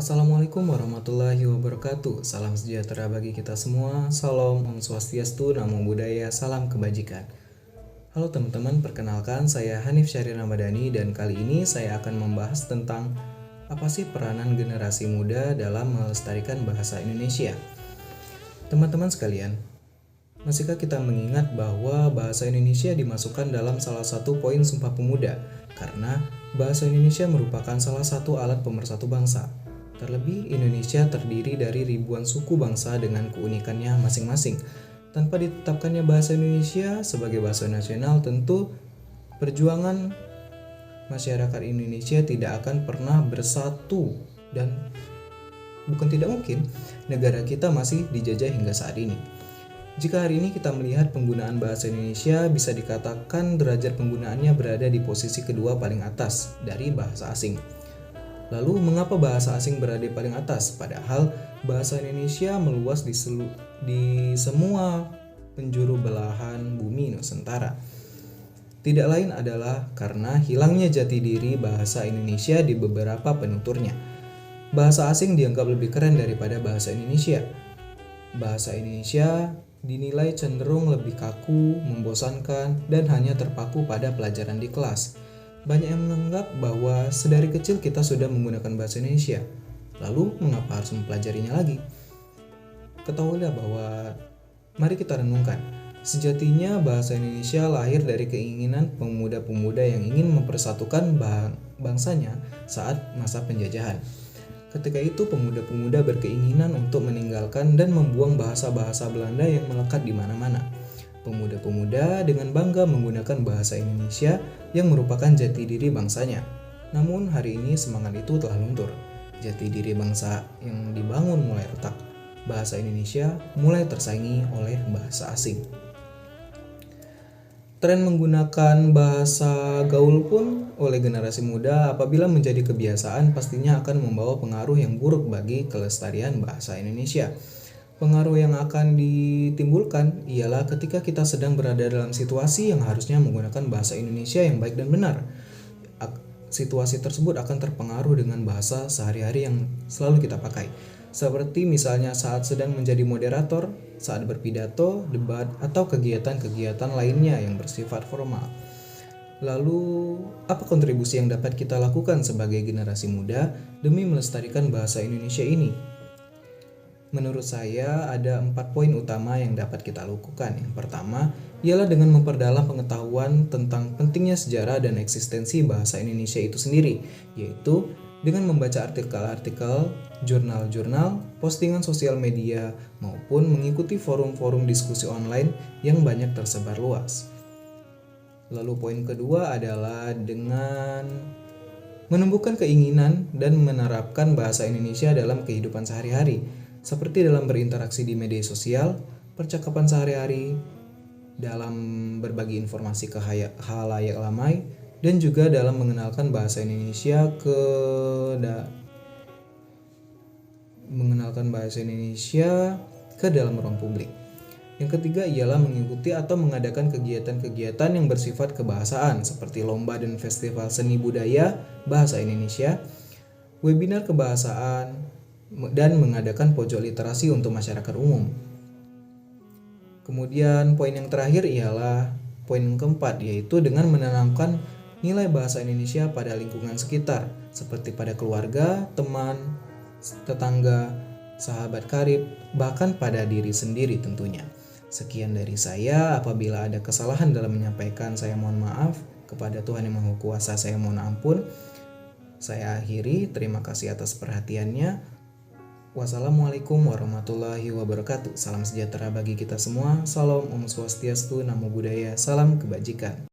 Assalamualaikum warahmatullahi wabarakatuh. Salam sejahtera bagi kita semua. Salam Om Swastiastu, Namo Buddhaya, salam kebajikan. Halo teman-teman, perkenalkan saya Hanif Syahri Ramadhani dan kali ini saya akan membahas tentang apa sih peranan generasi muda dalam melestarikan bahasa Indonesia. Teman-teman sekalian, masihkah kita mengingat bahwa bahasa Indonesia dimasukkan dalam salah satu poin Sumpah Pemuda karena bahasa Indonesia merupakan salah satu alat pemersatu bangsa. Terlebih, Indonesia terdiri dari ribuan suku bangsa dengan keunikannya masing-masing. Tanpa ditetapkannya bahasa Indonesia sebagai bahasa nasional, tentu perjuangan masyarakat Indonesia tidak akan pernah bersatu dan bukan tidak mungkin negara kita masih dijajah hingga saat ini. Jika hari ini kita melihat penggunaan bahasa Indonesia, bisa dikatakan derajat penggunaannya berada di posisi kedua paling atas dari bahasa asing. Lalu mengapa bahasa asing berada paling atas? Padahal bahasa Indonesia meluas di semua penjuru belahan bumi Nusantara. Tidak lain adalah karena hilangnya jati diri bahasa Indonesia di beberapa penuturnya. Bahasa asing dianggap lebih keren daripada bahasa Indonesia. Bahasa Indonesia dinilai cenderung lebih kaku, membosankan, dan hanya terpaku pada pelajaran di kelas. Banyak yang menganggap bahwa sedari kecil kita sudah menggunakan bahasa Indonesia. Lalu mengapa harus mempelajarinya lagi? Ketahuilah bahwa mari kita renungkan. Sejatinya bahasa Indonesia lahir dari keinginan pemuda-pemuda yang ingin mempersatukan bangsanya saat masa penjajahan. Ketika itu pemuda-pemuda berkeinginan untuk meninggalkan dan membuang bahasa-bahasa Belanda yang melekat di mana-mana. Pemuda-pemuda dengan bangga menggunakan bahasa Indonesia yang merupakan jati diri bangsanya. Namun hari ini semangat itu telah luntur. Jati diri bangsa yang dibangun mulai retak. Bahasa Indonesia mulai tersaingi oleh bahasa asing. Tren menggunakan bahasa gaul pun oleh generasi muda apabila menjadi kebiasaan pastinya akan membawa pengaruh yang buruk bagi kelestarian bahasa Indonesia. Pengaruh yang akan ditimbulkan ialah ketika kita sedang berada dalam situasi yang harusnya menggunakan bahasa Indonesia yang baik dan benar. Situasi tersebut akan terpengaruh dengan bahasa sehari-hari yang selalu kita pakai. Seperti misalnya saat sedang menjadi moderator, saat berpidato, debat, atau kegiatan-kegiatan lainnya yang bersifat formal. Lalu, apa kontribusi yang dapat kita lakukan sebagai generasi muda demi melestarikan bahasa Indonesia ini? Menurut saya ada 4 poin utama yang dapat kita lakukan. Yang pertama ialah dengan memperdalam pengetahuan tentang pentingnya sejarah dan eksistensi bahasa Indonesia itu sendiri, yaitu dengan membaca artikel-artikel, jurnal-jurnal, postingan sosial media, maupun mengikuti forum-forum diskusi online yang banyak tersebar luas. Lalu poin kedua adalah dengan menumbuhkan keinginan dan menerapkan bahasa Indonesia dalam kehidupan sehari-hari, seperti dalam berinteraksi di media sosial, percakapan sehari-hari, dalam berbagi informasi ke khalayak ramai, dan juga dalam mengenalkan bahasa Indonesia ke dalam ruang publik. Yang ketiga ialah mengikuti atau mengadakan kegiatan-kegiatan yang bersifat kebahasaan seperti lomba dan festival seni budaya bahasa Indonesia, webinar kebahasaan, dan mengadakan pojok literasi untuk masyarakat umum. Kemudian poin yang terakhir ialah poin yang keempat, yaitu dengan menanamkan nilai bahasa Indonesia pada lingkungan sekitar, seperti pada keluarga, teman, tetangga, sahabat karib, bahkan pada diri sendiri tentunya. Sekian dari saya, apabila ada kesalahan dalam menyampaikan saya mohon maaf, kepada Tuhan Yang Maha Kuasa saya mohon ampun. Saya akhiri, terima kasih atas perhatiannya. Wassalamualaikum warahmatullahi wabarakatuh. Salam sejahtera bagi kita semua. Salam Om Swastiastu, Namo Buddhaya, salam kebajikan.